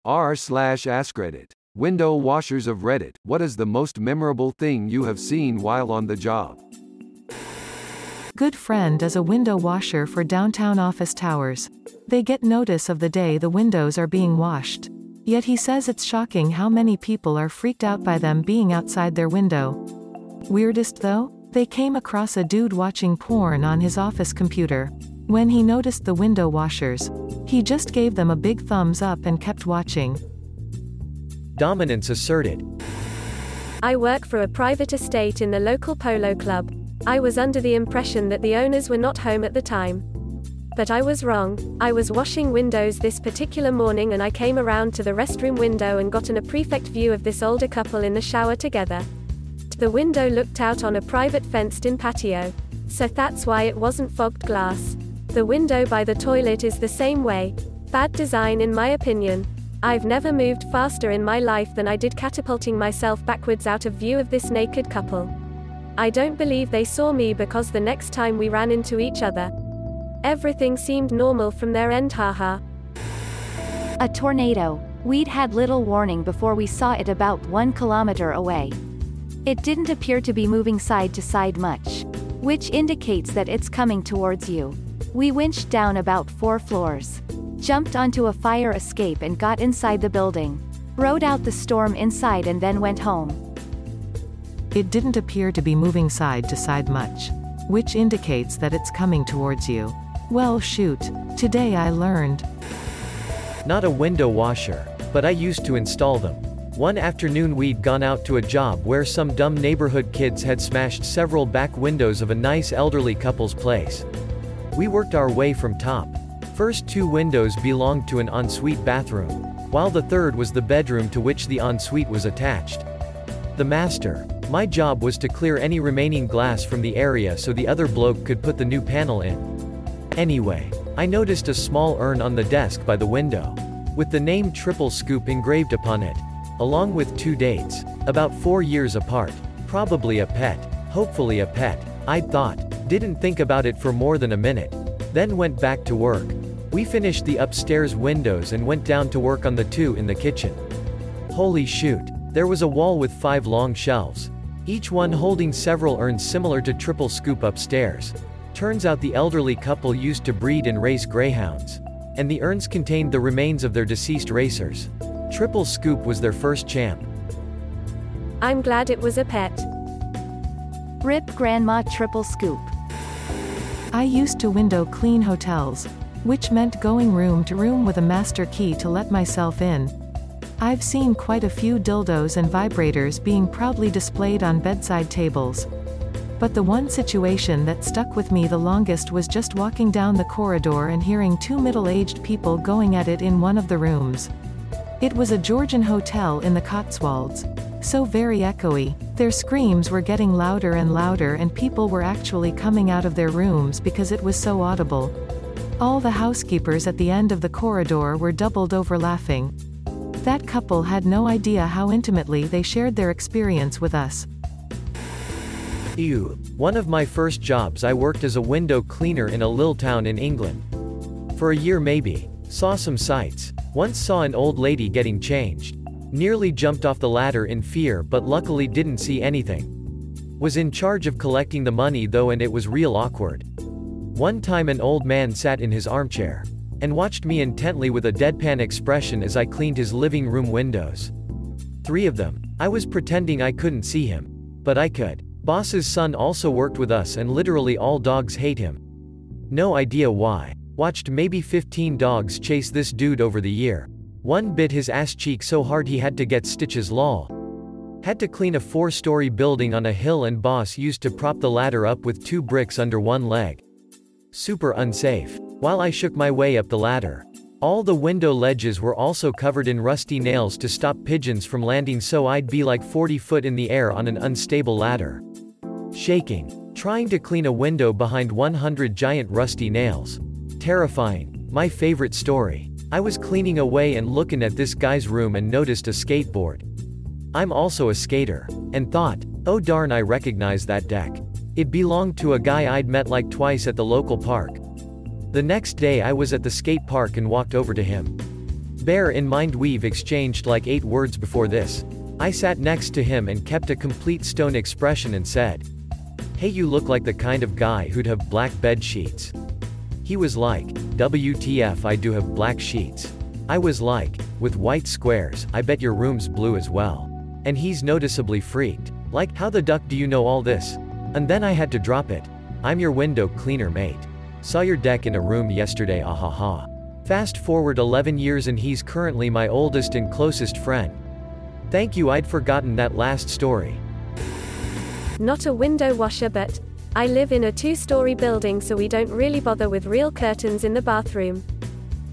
r/AskReddit. Window washers of Reddit. What is the most memorable thing you have seen while on the job? Good friend is a window washer for downtown office towers. They get notice of the day the windows are being washed. Yet he says it's shocking how many people are freaked out by them being outside their window. Weirdest though? They came across a dude watching porn on his office computer. When he noticed the window washers, he just gave them a big thumbs up and kept watching. Dominance asserted. I work for a private estate in the local polo club. I was under the impression that the owners were not home at the time. But I was wrong. I was washing windows this particular morning and I came around to the restroom window and got a perfect view of this older couple in the shower together. The window looked out on a private fenced-in patio. So that's why it wasn't fogged glass. The window by the toilet is the same way. Bad design in my opinion. I've never moved faster in my life than I did catapulting myself backwards out of view of this naked couple. I don't believe they saw me because the next time we ran into each other, everything seemed normal from their end, haha. A tornado. We'd had little warning before we saw it about 1 kilometer away. It didn't appear to be moving side to side much, which indicates that it's coming towards you. We winched down about 4 floors, jumped onto a fire escape and got inside the building, rode out the storm inside and then went home. It didn't appear to be moving side to side much, which indicates that it's coming towards you. Well shoot, today I learned. Not a window washer, but I used to install them. One afternoon we'd gone out to a job where some dumb neighborhood kids had smashed several back windows of a nice elderly couple's place. We worked our way from top. First 2 windows belonged to an ensuite bathroom, while the third was the bedroom to which the ensuite was attached. The master. My job was to clear any remaining glass from the area so the other bloke could put the new panel in. Anyway, I noticed a small urn on the desk by the window, with the name Triple Scoop engraved upon it, along with 2 dates, about 4 years apart. Probably a pet. Hopefully a pet. I'd thought. Didn't think about it for more than a minute. Then went back to work. We finished the upstairs windows and went down to work on the 2 in the kitchen. Holy shoot. There was a wall with 5 long shelves, each one holding several urns similar to Triple Scoop upstairs. Turns out the elderly couple used to breed and race greyhounds, and the urns contained the remains of their deceased racers. Triple Scoop was their first champ. I'm glad it was a pet. Rip Grandma Triple Scoop. I used to window clean hotels, which meant going room to room with a master key to let myself in. I've seen quite a few dildos and vibrators being proudly displayed on bedside tables. But the one situation that stuck with me the longest was just walking down the corridor and hearing 2 middle-aged people going at it in one of the rooms. It was a Georgian hotel in the Cotswolds. So very echoey. Their screams were getting louder and louder and people were actually coming out of their rooms because it was so audible. All the housekeepers at the end of the corridor were doubled over laughing. That couple had no idea how intimately they shared their experience with us. Ew. One of my first jobs I worked as a window cleaner in a little town in England. For a year maybe. Saw some sights. Once saw an old lady getting changed. Nearly jumped off the ladder in fear but luckily didn't see anything. Was in charge of collecting the money though and it was real awkward. One time an old man sat in his armchair and watched me intently with a deadpan expression as I cleaned his living room windows. 3 of them. I was pretending I couldn't see him. But I could. Boss's son also worked with us and literally all dogs hate him. No idea why. Watched maybe 15 dogs chase this dude over the year. One bit his ass cheek so hard he had to get stitches lol. Had to clean a 4-story building on a hill and boss used to prop the ladder up with 2 bricks under one leg. Super unsafe. While I shook my way up the ladder. All the window ledges were also covered in rusty nails to stop pigeons from landing so I'd be like 40 foot in the air on an unstable ladder. Shaking. Trying to clean a window behind 100 giant rusty nails. Terrifying. My favorite story. I was cleaning away and looking at this guy's room and noticed a skateboard. I'm also a skater. And thought, oh darn, I recognize that deck. It belonged to a guy I'd met like twice at the local park. The next day I was at the skate park and walked over to him. Bear in mind we've exchanged like 8 words before this. I sat next to him and kept a complete stone expression and said, "Hey, you look like the kind of guy who'd have black bed sheets." He was like, "WTF, I do have black sheets." I was like, "With white squares, I bet your room's blue as well." And he's noticeably freaked. Like, "How the duck do you know all this?" And then I had to drop it. "I'm your window cleaner, mate. Saw your deck in a room yesterday, ahaha." Fast forward 11 years and he's currently my oldest and closest friend. Thank you, I'd forgotten that last story. Not a window washer, but I live in a 2-story building, so we don't really bother with real curtains in the bathroom.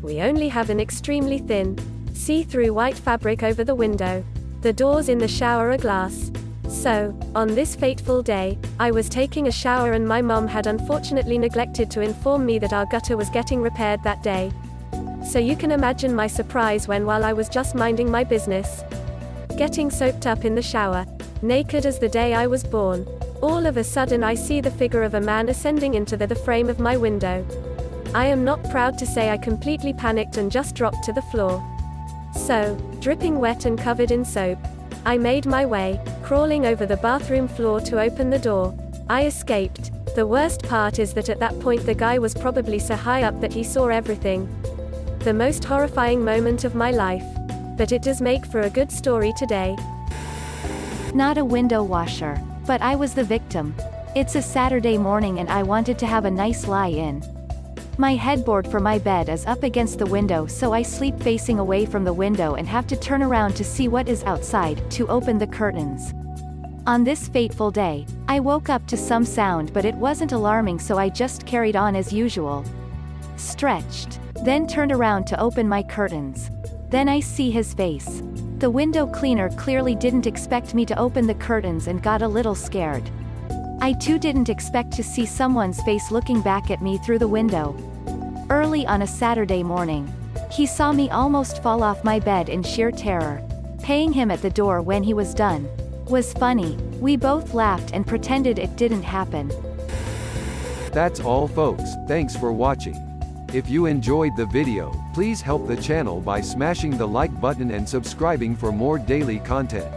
We only have an extremely thin, see-through white fabric over the window. The doors in the shower are glass. So, on this fateful day, I was taking a shower and my mom had unfortunately neglected to inform me that our gutter was getting repaired that day. So you can imagine my surprise when, while I was just minding my business, getting soaped up in the shower, naked as the day I was born, all of a sudden I see the figure of a man ascending into the frame of my window. I am not proud to say I completely panicked and just dropped to the floor. So, dripping wet and covered in soap, I made my way, crawling over the bathroom floor to open the door. I escaped. The worst part is that at that point the guy was probably so high up that he saw everything. The most horrifying moment of my life. But it does make for a good story today. Not a window washer, but I was the victim. It's a Saturday morning and I wanted to have a nice lie-in. My headboard for my bed is up against the window, so I sleep facing away from the window and have to turn around to see what is outside, to open the curtains. On this fateful day, I woke up to some sound, but it wasn't alarming, so I just carried on as usual. Stretched. Then turned around to open my curtains. Then I see his face. The window cleaner clearly didn't expect me to open the curtains and got a little scared. I too didn't expect to see someone's face looking back at me through the window. Early on a Saturday morning, he saw me almost fall off my bed in sheer terror. Paying him at the door when he was done was funny. We both laughed and pretended it didn't happen. That's all, folks. Thanks for watching. If you enjoyed the video, please help the channel by smashing the like button and subscribing for more daily content.